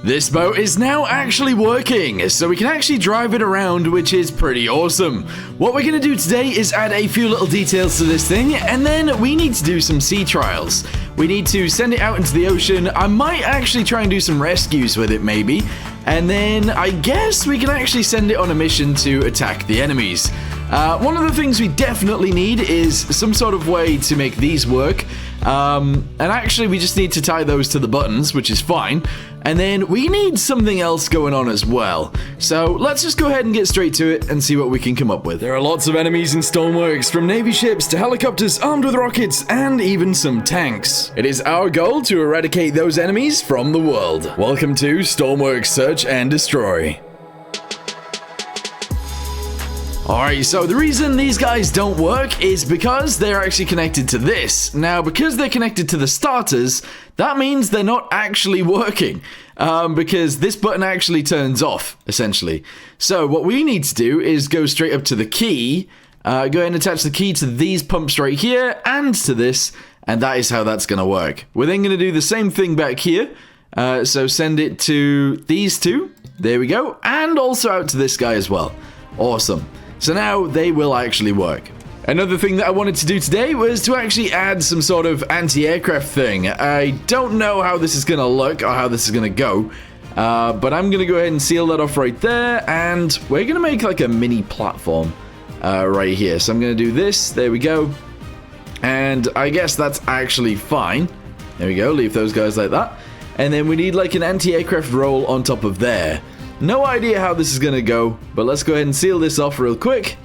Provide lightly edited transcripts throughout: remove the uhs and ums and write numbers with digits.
This boat is now actually working, so we can actually drive it around, which is pretty awesome. What we're going to do today is add a few little details to this thing, and then we need to do some sea trials. We need to send it out into the ocean. I might actually try and do some rescues with it, maybe. And then I guess we can actually send it on a mission to attack the enemies. One of the things we definitely need is some sort of way to make these work. And actually, we just need to tie those to the buttons, which is fine. And then we need something else going on as well. So let's just go ahead and get straight to it and see what we can come up with. There are lots of enemies in Stormworks, from Navy ships to helicopters armed with rockets and even some tanks. It is our goal to eradicate those enemies from the world. Welcome to Stormworks Search and Destroy. Alright, so the reason these guys don't work is because they're actually connected to this. Now, because they're connected to the starters, that means they're not actually working. Because this button actually turns off, essentially. So what we need to do is go straight up to the key, go ahead and attach the key to these pumps right here, and to this, and that is how that's going to work. We're then going to do the same thing back here. So send it to these two, there we go, and also out to this guy as well. Awesome. So now they will actually work. Another thing that I wanted to do today was to actually add some sort of anti-aircraft thing. I don't know how this is going to look or how this is going to go, but I'm going to go ahead and seal that off right there, and we're going to make like a mini platform right here. So I'm going to do this, there we go, and I guess that's actually fine. There we go, leave those guys like that. And then we need like an anti-aircraft roll on top of there. No idea how this is going to go, but let's go ahead and seal this off real quick.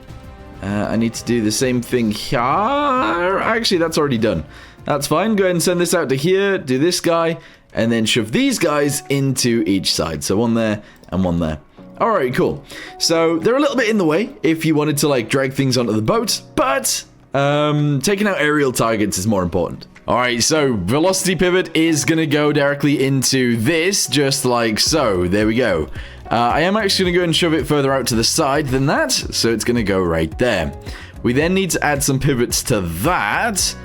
I need to do the same thing here. Actually, that's already done. That's fine. Go ahead and send this out to here, do this guy, and then shove these guys into each side. So one there and one there. Alright, cool. So they're a little bit in the way if you wanted to like drag things onto the boat, but taking out aerial targets is more important. Alright, so velocity pivot is going to go directly into this, just like so. There we go. I am actually going to go and shove it further out to the side than that, so it's going to go right there. We then need to add some pivots to that.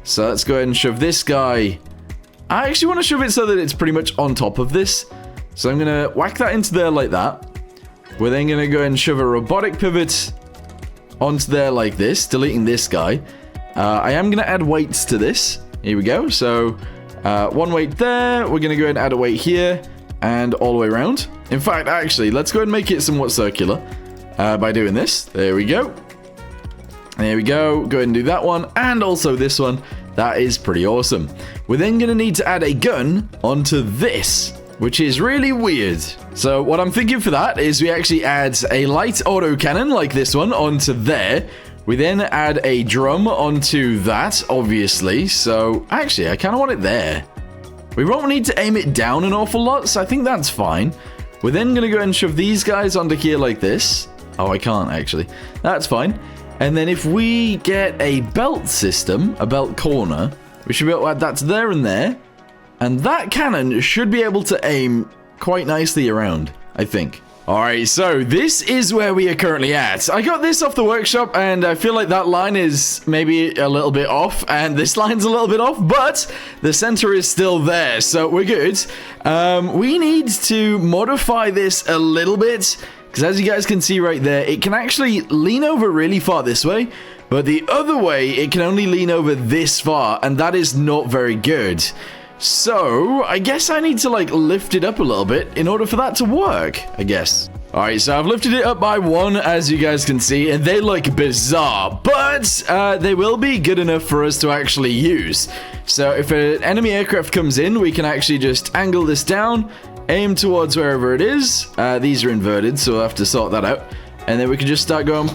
So let's go ahead and shove this guy. I actually want to shove it so that it's pretty much on top of this. So I'm going to whack that into there like that. We're then going to go ahead and shove a robotic pivot onto there like this, deleting this guy. I am going to add weights to this. Here we go. So one weight there. We're going to go ahead and add a weight here and all the way around. In fact, actually, let's go ahead and make it somewhat circular by doing this. There we go. There we go. Go ahead and do that one and also this one. That is pretty awesome. We're then going to need to add a gun onto this, which is really weird. So what I'm thinking for that is we actually add a light autocannon like this one onto there. We then add a drum onto that, obviously. So actually, I kind of want it there. We won't need to aim it down an awful lot, so I think that's fine. We're then going to go ahead and shove these guys onto here like this. Oh, I can't actually. That's fine. And then if we get a belt system, a belt corner, we should be able to add that to there and there. And that cannon should be able to aim quite nicely around, I think. Alright, so this is where we are currently at. I got this off the workshop, and I feel like that line is maybe a little bit off, and this line's a little bit off, but the center is still there, so we're good. We need to modify this a little bit, because as you guys can see right there, it can actually lean over really far this way, but the other way, it can only lean over this far, and that is not very good. So, I guess I need to, like, lift it up a little bit in order for that to work, I guess. Alright, so I've lifted it up by one, as you guys can see, and they look bizarre, but they will be good enough for us to actually use. So, if an enemy aircraft comes in, we can actually just angle this down, aim towards wherever it is. These are inverted, so we'll have to sort that out. And then we can just start going...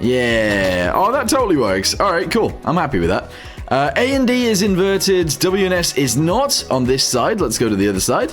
Yeah. Oh, that totally works. Alright, cool. I'm happy with that. A and D is inverted, W and S is not on this side. Let's go to the other side.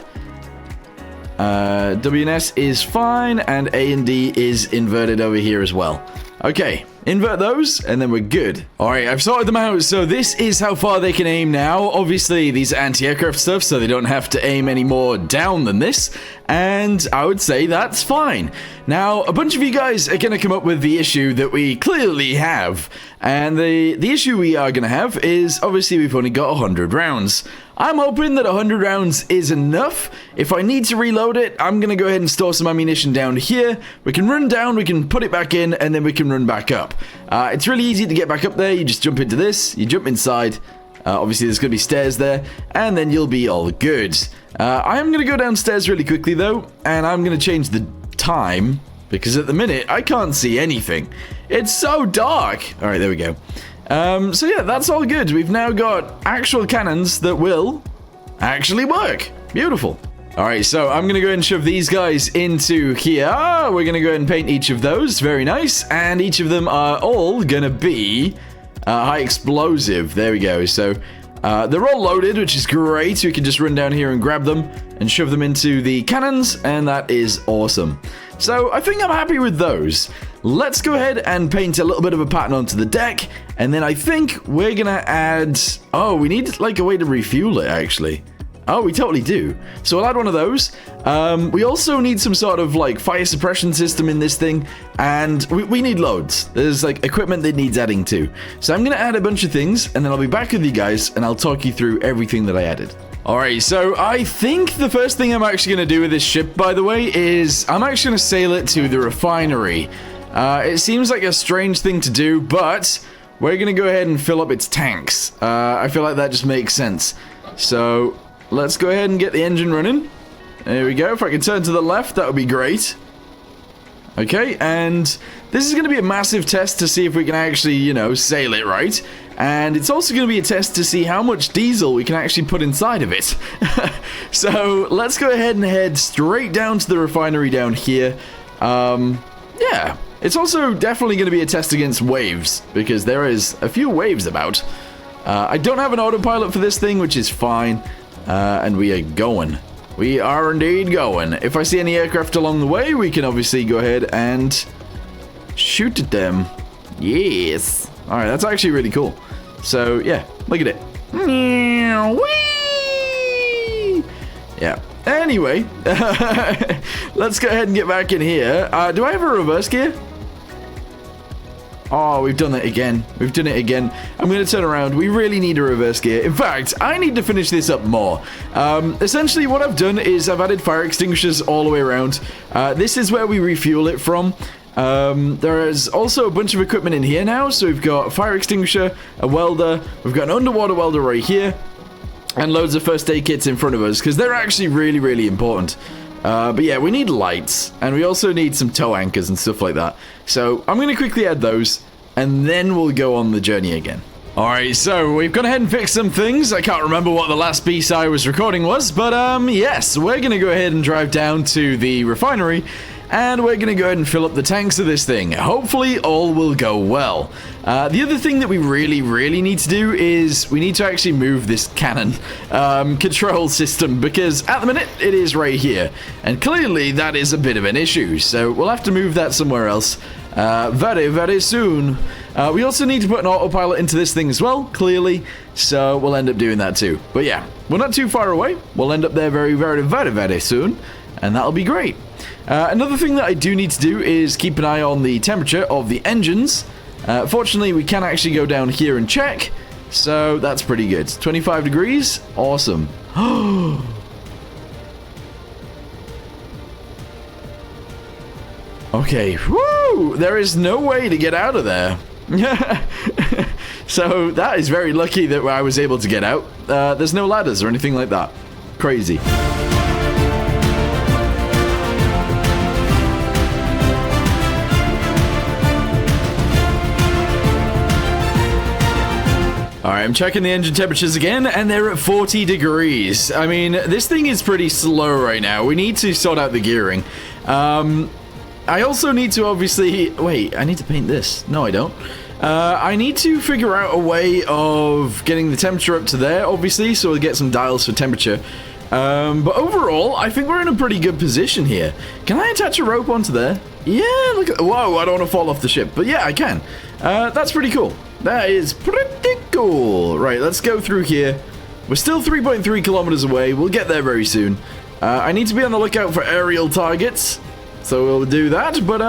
W and S is fine, and A and D is inverted over here as well. Okay, invert those, and then we're good. Alright, I've sorted them out, so this is how far they can aim now. Obviously, these are anti-aircraft stuff, so they don't have to aim any more down than this, and I would say that's fine. Now, a bunch of you guys are going to come up with the issue that we clearly have, and the issue we are going to have is, obviously, we've only got 100 rounds. I'm hoping that 100 rounds is enough. If I need to reload it, I'm going to go ahead and store some ammunition down here. We can run down, we can put it back in, and then we can run back up. It's really easy to get back up there. You just jump into this, you jump inside. Obviously, there's going to be stairs there, and then you'll be all good. I am going to go downstairs really quickly, though, and I'm going to change the time, because at the minute, I can't see anything. It's so dark. All right, there we go. So yeah, that's all good. We've now got actual cannons that will actually work. Beautiful. All right, so I'm going to go ahead and shove these guys into here. We're going to go ahead and paint each of those. Very nice. And each of them are all going to be high explosive. There we go. So they're all loaded, which is great. We can just run down here and grab them and shove them into the cannons, and that is awesome. So I think I'm happy with those. Let's go ahead and paint a little bit of a pattern onto the deck, and then I think we're gonna add... Oh, we need like a way to refuel it, actually. Oh, we totally do. So we'll add one of those. We also need some sort of like fire suppression system in this thing, and we need loads. There's like equipment that needs adding to. So I'm gonna add a bunch of things, and then I'll be back with you guys, and I'll talk you through everything that I added. Alright, so I think the first thing I'm actually going to do with this ship, by the way, is I'm actually going to sail it to the refinery. It seems like a strange thing to do, but we're going to go ahead and fill up its tanks. I feel like that just makes sense. So let's go ahead and get the engine running. There we go. If I can turn to the left, that would be great. Okay, and this is going to be a massive test to see if we can actually, you know, sail it right. And it's also going to be a test to see how much diesel we can actually put inside of it. So let's go ahead and head straight down to the refinery down here. Yeah, it's also definitely going to be a test against waves, because there is a few waves about. I don't have an autopilot for this thing, which is fine. And we are going. We are indeed going. If I see any aircraft along the way, we can obviously go ahead and shoot at them. Yes. All right, that's actually really cool. So, yeah, look at it. Whee! Yeah. Anyway, let's go ahead and get back in here. Do I have a reverse gear? Oh, we've done it again. We've done it again. I'm going to turn around. We really need a reverse gear. In fact, I need to finish this up more. Essentially, what I've done is I've added fire extinguishers all the way around. This is where we refuel it from. There is also a bunch of equipment in here now. So we've got a fire extinguisher, a welder. We've got an underwater welder right here. And loads of first aid kits in front of us, because they're actually really, really important. But yeah, we need lights, and we also need some tow anchors and stuff like that. So I'm going to quickly add those, and then we'll go on the journey again. Alright, so we've gone ahead and fixed some things. I can't remember what the last piece I was recording was, but yes, we're going to go ahead and drive down to the refinery, and we're going to go ahead and fill up the tanks of this thing. Hopefully all will go well. The other thing that we really need to do is we need to actually move this cannon control system, because at the minute it is right here, and clearly that is a bit of an issue, so we'll have to move that somewhere else very soon. We also need to put an autopilot into this thing as well, clearly, so we'll end up doing that too. But yeah, we're not too far away. We'll end up there very soon, and that'll be great. Another thing that I do need to do is keep an eye on the temperature of the engines. Fortunately, we can actually go down here and check, so that's pretty good. 25 degrees, awesome. Okay, woo! There is no way to get out of there. So that is very lucky that I was able to get out. There's no ladders or anything like that. Crazy. Alright, I'm checking the engine temperatures again, and they're at 40 degrees. I mean, this thing is pretty slow right now. We need to sort out the gearing. I also need to obviously... Wait, I need to paint this. No, I don't. I need to figure out a way of getting the temperature up to there, obviously, so we'll get some dials for temperature. But overall, I think we're in a pretty good position here. Can I attach a rope onto there? Yeah, look at... Whoa, I don't want to fall off the ship. But yeah, I can. That's pretty cool. That is pretty cool. Right, let's go through here. We're still 3.3 kilometers away. We'll get there very soon. I need to be on the lookout for aerial targets, so we'll do that. But,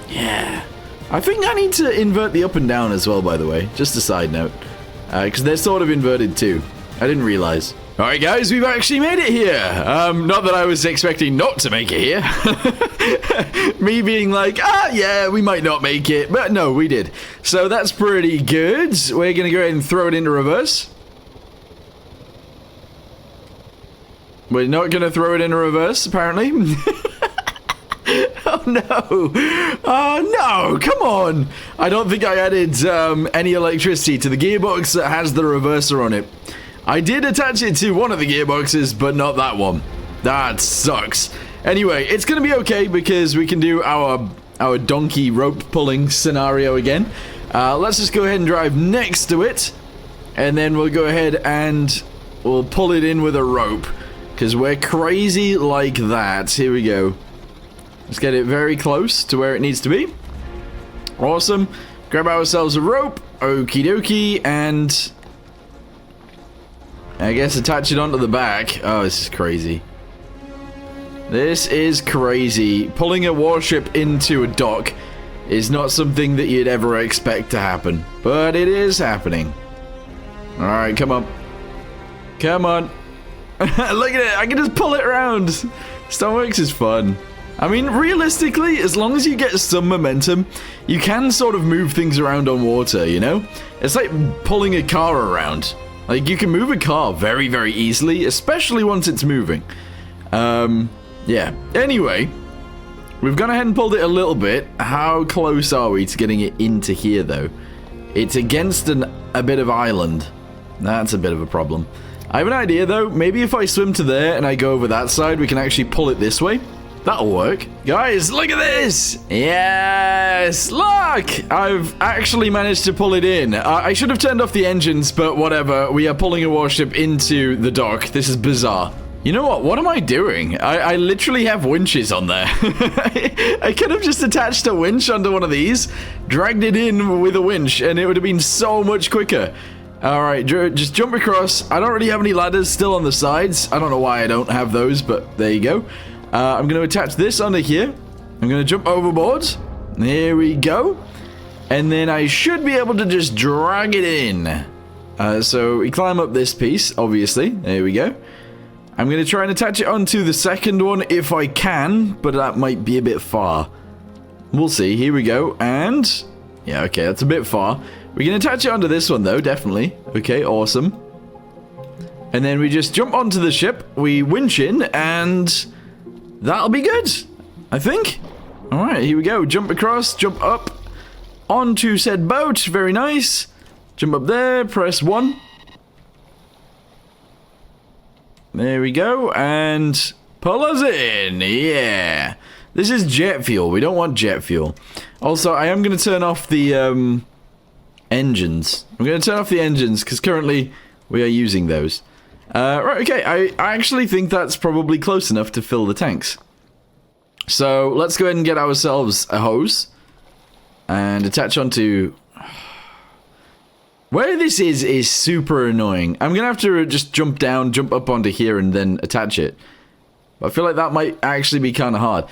yeah. I think I need to invert the up and down as well, by the way. Just a side note. Because they're sort of inverted too. I didn't realize. All right, guys, we've actually made it here. Not that I was expecting not to make it here. Me being like, yeah, we might not make it. But no, we did. So that's pretty good. We're going to go ahead and throw it into reverse. We're not going to throw it in reverse, apparently. Oh, no. Oh, no. Come on. I don't think I added any electricity to the gearbox that has the reverser on it. I did attach it to one of the gearboxes, but not that one. That sucks. Anyway, it's going to be okay because we can do our donkey rope pulling scenario again. Let's just go ahead and drive next to it. And then we'll go ahead and we'll pull it in with a rope. Because we're crazy like that. Here we go. Let's get it very close to where it needs to be. Awesome. Grab ourselves a rope. Okie dokie. And I guess attach it onto the back. Oh, this is crazy. This is crazy. Pulling a warship into a dock is not something that you'd ever expect to happen. But it is happening. Alright, come on. Come on. Look at it, I can just pull it around. Stormworks is fun. I mean, realistically, as long as you get some momentum, you can sort of move things around on water, you know? It's like pulling a car around. Like, you can move a car very, very easily, especially once it's moving. Yeah. Anyway, we've gone ahead and pulled it a little bit. How close are we to getting it into here, though? It's against a bit of island. That's a bit of a problem. I have an idea, though. Maybe if I swim to there and I go over that side, we can actually pull it this way. That'll work. Guys, look at this! Yes! Look! I've actually managed to pull it in. I should have turned off the engines, but whatever. We are pulling a warship into the dock. This is bizarre. You know what? What am I doing? I literally have winches on there. I could have just attached a winch onto one of these, dragged it in with a winch, and it would have been so much quicker. Alright, just jump across. I don't really have any ladders still on the sides. I don't know why I don't have those, but there you go. I'm going to attach this onto here. I'm going to jump overboard. There we go. And then I should be able to just drag it in. So we climb up this piece, obviously. There we go. I'm going to try and attach it onto the second one if I can, but that might be a bit far. We'll see. Here we go. And yeah, okay, that's a bit far. We can attach it onto this one, though, definitely. Okay, awesome. And then we just jump onto the ship. We winch in, and that'll be good, I think. All right, here we go. Jump across, jump up onto said boat. Very nice. Jump up there, press 1. There we go, and pull us in. Yeah. This is jet fuel. We don't want jet fuel. Also, I am going to turn off the engines. I'm going to turn off the engines because currently we are using those. Right, okay. I actually think that's probably close enough to fill the tanks. So let's go ahead and get ourselves a hose and attach onto... Where this is super annoying. I'm going to have to just jump down, jump up onto here, and then attach it. But I feel like that might actually be kind of hard.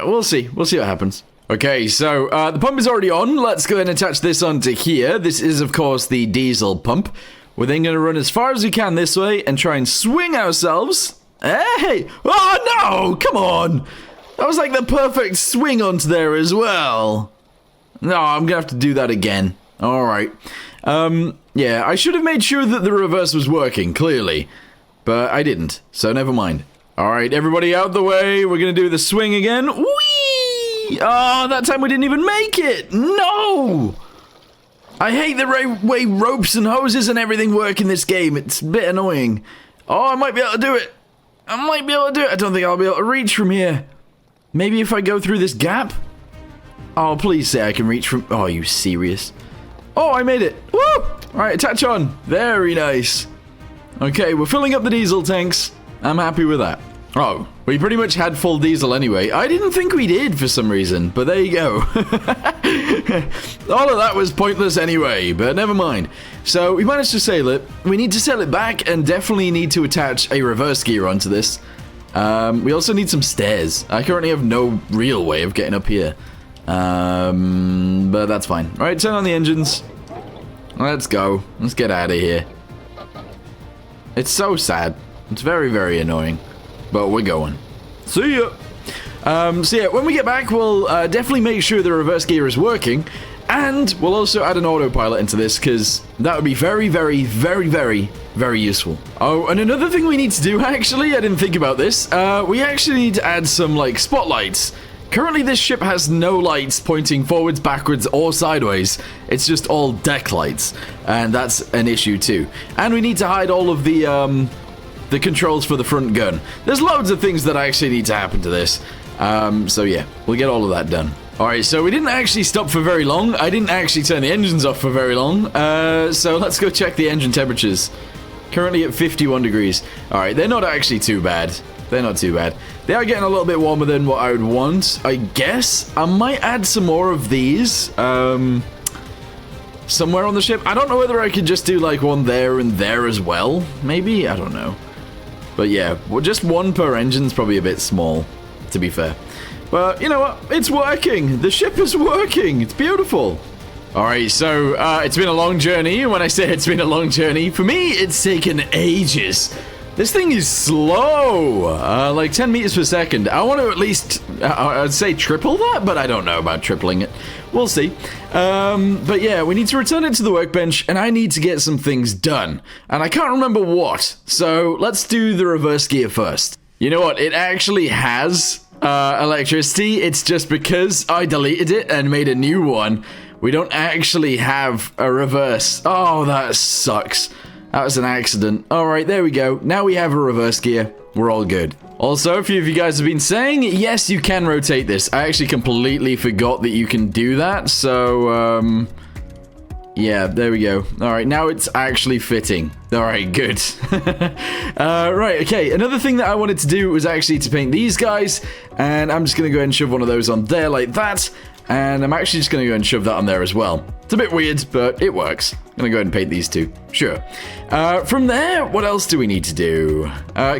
We'll see. We'll see what happens. Okay, so the pump is already on. Let's go ahead and attach this onto here. This is, of course, the diesel pump. We're then going to run as far as we can this way and try and swing ourselves. Hey! Oh, no! Come on! That was like the perfect swing onto there as well. No, I'm gonna have to do that again. Alright. Yeah, I should have made sure that the reverse was working, clearly. But I didn't, so never mind. Alright, everybody out the way. We're gonna do the swing again. Whee! Oh, that time we didn't even make it! No! I hate the way ropes and hoses and everything work in this game. It's a bit annoying. Oh, I might be able to do it. I might be able to do it. I don't think I'll be able to reach from here. Maybe if I go through this gap? Oh, please say I can reach from... Oh, are you serious? Oh, I made it. Woo! Alright, attach on. Very nice. Okay, we're filling up the diesel tanks. I'm happy with that. Oh, we pretty much had full diesel anyway. I didn't think we did for some reason, but there you go. All of that was pointless anyway, but never mind. So, we managed to sail it. We need to sail it back and definitely need to attach a reverse gear onto this. We also need some stairs. I currently have no real way of getting up here. But that's fine. Alright, turn on the engines. Let's go. Let's get out of here. It's so sad. It's very, very annoying. But we're going. See ya! So yeah, when we get back, we'll definitely make sure the reverse gear is working. And we'll also add an autopilot into this, because that would be very, very, very, very, very useful. Oh, and another thing we need to do, actually, I didn't think about this. We actually need to add some, like, spotlights. Currently, this ship has no lights pointing forwards, backwards, or sideways. It's just all deck lights, and that's an issue too. And we need to hide all of the controls for the front gun. There's loads of things that actually need to happen to this. So yeah, we'll get all of that done. Alright, so we didn't actually stop for very long. I didn't actually turn the engines off for very long. So let's go check the engine temperatures. Currently at 51 degrees. Alright, they're not actually too bad. They're not too bad. They are getting a little bit warmer than what I would want, I guess. I might add some more of these somewhere on the ship. I don't know whether I could just do like one there and there as well. Maybe? I don't know. But yeah, well, just one per engine's probably a bit small, to be fair. But you know what? It's working. The ship is working. It's beautiful. Alright, so it's been a long journey. When I say it's been a long journey, for me, it's taken ages. This thing is slow, like 10 meters per second. I want to at least, I'd say triple that, but I don't know about tripling it. We'll see. But yeah, we need to return it to the workbench, and I need to get some things done. And I can't remember what, so let's do the reverse gear first. You know what? It actually has electricity. It's just because I deleted it and made a new one. We don't actually have a reverse. Oh, that sucks. That was an accident. Alright, there we go. Now we have a reverse gear. We're all good. Also, a few of you guys have been saying, yes, you can rotate this. I actually completely forgot that you can do that. So, yeah, there we go. Alright, now it's actually fitting. Alright, good. Right, okay. Another thing that I wanted to do was actually to paint these guys. And I'm just going to go ahead and shove one of those on there like that. And I'm actually just going to go and shove that on there as well. It's a bit weird, but it works. I'm going to go ahead and paint these two. Sure. From there, what else do we need to do?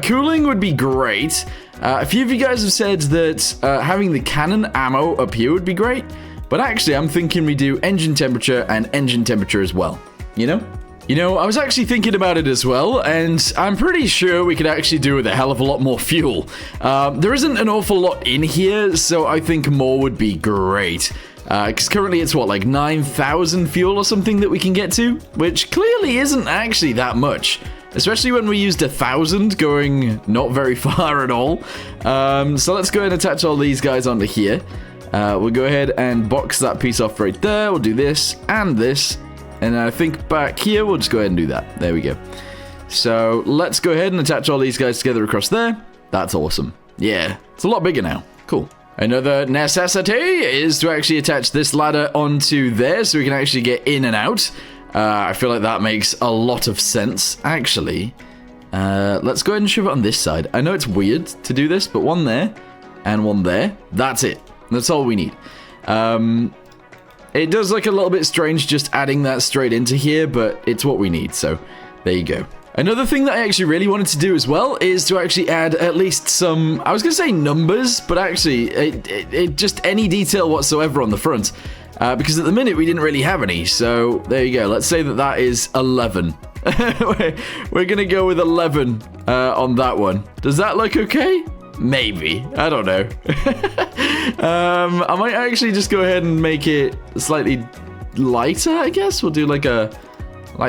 Cooling would be great. A few of you guys have said that having the cannon ammo up here would be great. But actually, I'm thinking we do engine temperature and engine temperature as well. You know? You know, I was actually thinking about it as well, and I'm pretty sure we could actually do with a hell of a lot more fuel. There isn't an awful lot in here, so I think more would be great. Because currently it's what, like 9,000 fuel or something that we can get to? Which clearly isn't actually that much. Especially when we used 1,000 going not very far at all. So let's go ahead and attach all these guys onto here. We'll go ahead and box that piece off right there. We'll do this and this. And I think back here, we'll just go ahead and do that. There we go. So let's go ahead and attach all these guys together across there. That's awesome. Yeah, it's a lot bigger now. Cool. Another necessity is to actually attach this ladder onto there so we can actually get in and out. I feel like that makes a lot of sense, actually. Let's go ahead and shove it on this side. I know it's weird to do this, but one there and one there. That's it. That's all we need. It does look a little bit strange just adding that straight into here, but it's what we need, so there you go. Another thing that I actually really wanted to do as well is to actually add at least some, I was going to say numbers, but actually it just any detail whatsoever on the front. Because at the minute we didn't really have any, so there you go. Let's say that that is 11. We're going to go with 11 on that one. Does that look okay? Maybe. I don't know. I might actually just go ahead and make it slightly lighter, I guess. We'll do like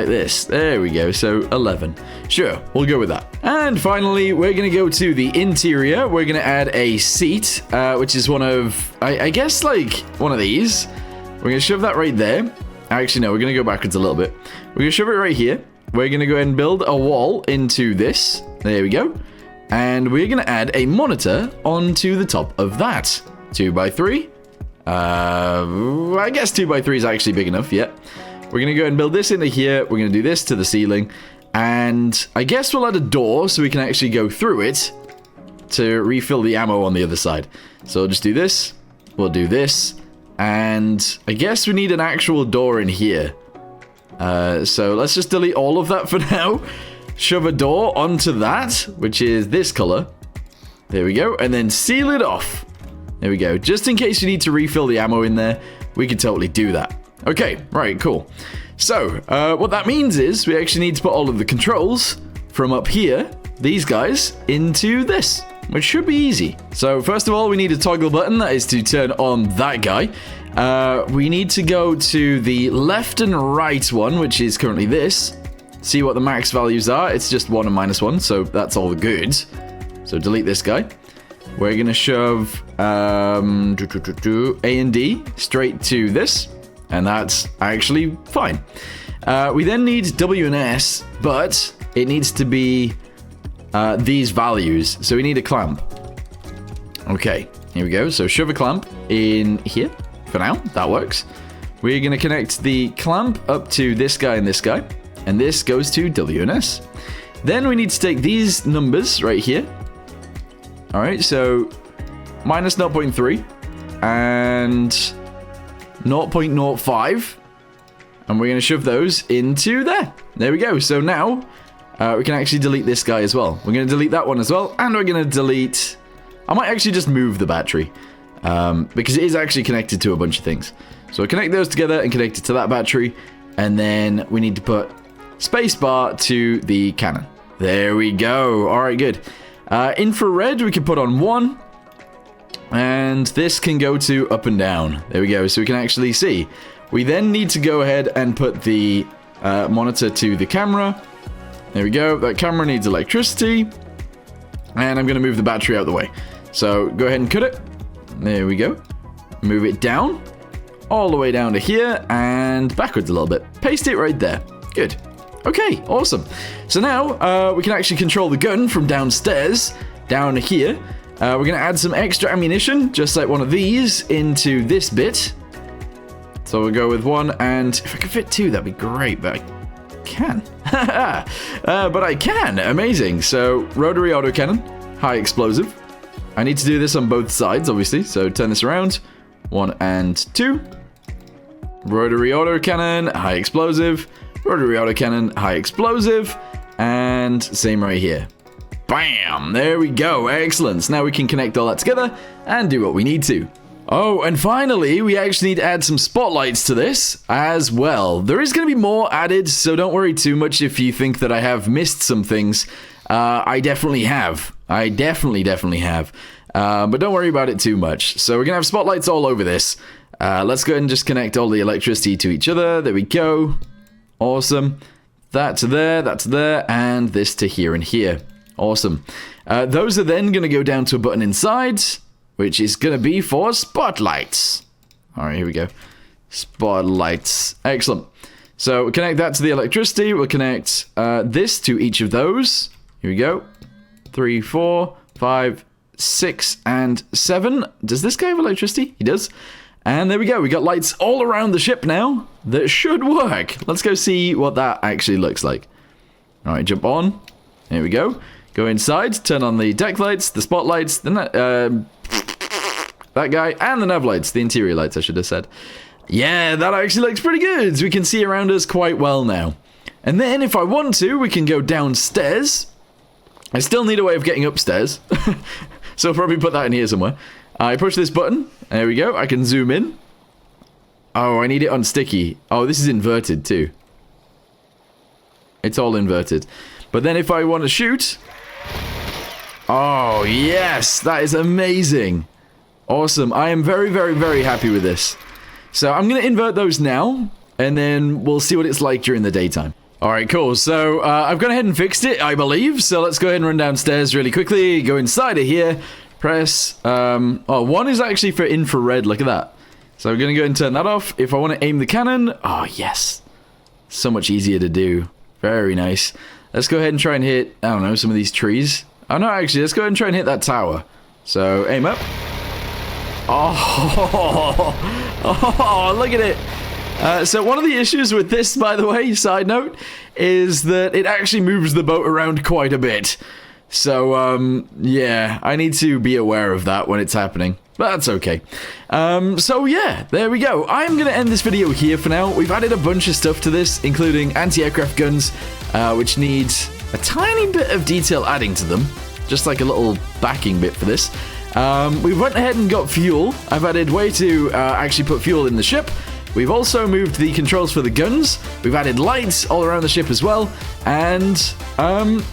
this. There we go. So 11. Sure, we'll go with that. And finally, we're going to go to the interior. We're going to add a seat, which is one of, I guess, like one of these. We're going to shove that right there. Actually, no, we're going to go backwards a little bit. We're going to shove it right here. We're going to go ahead and build a wall into this. There we go. And we're going to add a monitor onto the top of that. 2x3. I guess 2x3 is actually big enough, yeah. We're going to go and build this into here. We're going to do this to the ceiling. And I guess we'll add a door so we can actually go through it to refill the ammo on the other side. So we'll just do this. We'll do this. And I guess we need an actual door in here. So let's just delete all of that for now. Shove a door onto that, which is this color. There we go. And then seal it off. There we go. Just in case you need to refill the ammo in there, we can totally do that. Okay, right, cool. So, what that means is we actually need to put all of the controls from up here, these guys, into this, which should be easy. So, first of all, we need a toggle button. That is to turn on that guy. We need to go to the left and right one, which is currently this. See what the max values are. It's just 1 and -1, so that's all good. So, delete this guy. We're going to shove A and D straight to this, and that's actually fine. We then need W and S, but it needs to be these values, so we need a clamp. Okay, here we go. So shove a clamp in here for now. That works. We're going to connect the clamp up to this guy and this goes to W and S. Then we need to take these numbers right here. All right, so minus 0.3 and 0.05, and we're going to shove those into there. There we go. So now we can actually delete this guy as well. We're going to delete that one as well, and we're going to delete... I might actually just move the battery because it is actually connected to a bunch of things. So we'll connect those together and connect it to that battery, and then we need to put spacebar to the cannon. There we go. All right, good. Infrared we can put on 1, and this can go to up and down. There we go, so we can actually see. We then need to go ahead and put the monitor to the camera. There we go, that camera needs electricity, and I'm going to move the battery out of the way. So go ahead and cut it. There we go. Move it down, all the way down to here, and backwards a little bit. Paste it right there. Good. Okay, awesome. So now we can actually control the gun from downstairs down here. We're going to add some extra ammunition, just like one of these, into this bit. So we'll go with 1, and if I could fit 2, that'd be great, but I can. But I can. Amazing. So rotary autocannon, high explosive. I need to do this on both sides, obviously. So turn this around. 1 and 2. Rotary autocannon, high explosive. Rotary autocannon, high explosive, and same right here. Bam! There we go. Excellent. So now we can connect all that together and do what we need to. Oh, and finally, we actually need to add some spotlights to this as well. There is going to be more added, so don't worry too much if you think that I have missed some things. I definitely have. I definitely have. But don't worry about it too much. So we're going to have spotlights all over this. Let's go ahead and just connect all the electricity to each other. There we go. Awesome. That to there, and this to here and here. Awesome. Those are then going to go down to a button inside, which is going to be for spotlights. All right, here we go. Spotlights. Excellent. So we'll connect that to the electricity. We'll connect this to each of those. Here we go. 3, 4, 5, 6, and 7. Does this guy have electricity? He does. And there we go. We got lights all around the ship now. That should work. Let's go see what that actually looks like. All right, jump on. Here we go. Go inside. Turn on the deck lights, the spotlights, that guy, and the nav lights. The interior lights, I should have said. Yeah, that actually looks pretty good. We can see around us quite well now. And then, if I want to, we can go downstairs. I still need a way of getting upstairs. So I'll probably put that in here somewhere. I push this button. There we go. I can zoom in. Oh, I need it on sticky. Oh, this is inverted too. It's all inverted. But then if I want to shoot... Oh, yes. That is amazing. Awesome. I am very happy with this. So I'm going to invert those now, and then we'll see what it's like during the daytime. All right, cool. So I've gone ahead and fixed it, I believe. So let's go ahead and run downstairs really quickly. Go inside of here. Press, 1 is actually for infrared, look at that. So we're going to go ahead and turn that off. If I want to aim the cannon, oh yes. So much easier to do. Very nice. Let's go ahead and try and hit, I don't know, some of these trees. Oh no, actually, let's go ahead and try and hit that tower. So, aim up. Oh, look at it. So one of the issues with this, by the way, side note, is that it actually moves the boat around quite a bit. So, yeah, I need to be aware of that when it's happening. But that's okay. So, yeah, there we go. I'm going to end this video here for now. We've added a bunch of stuff to this, including anti-aircraft guns, which need a tiny bit of detail adding to them. Just like a little backing bit for this. We went ahead and got fuel. I've added way to actually put fuel in the ship. We've also moved the controls for the guns. We've added lights all around the ship as well. And,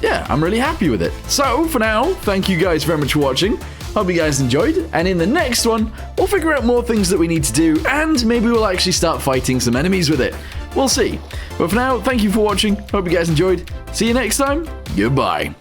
yeah, I'm really happy with it. So, for now, thank you guys very much for watching. Hope you guys enjoyed. And in the next one, we'll figure out more things that we need to do. And maybe we'll actually start fighting some enemies with it. We'll see. But for now, thank you for watching. Hope you guys enjoyed. See you next time. Goodbye.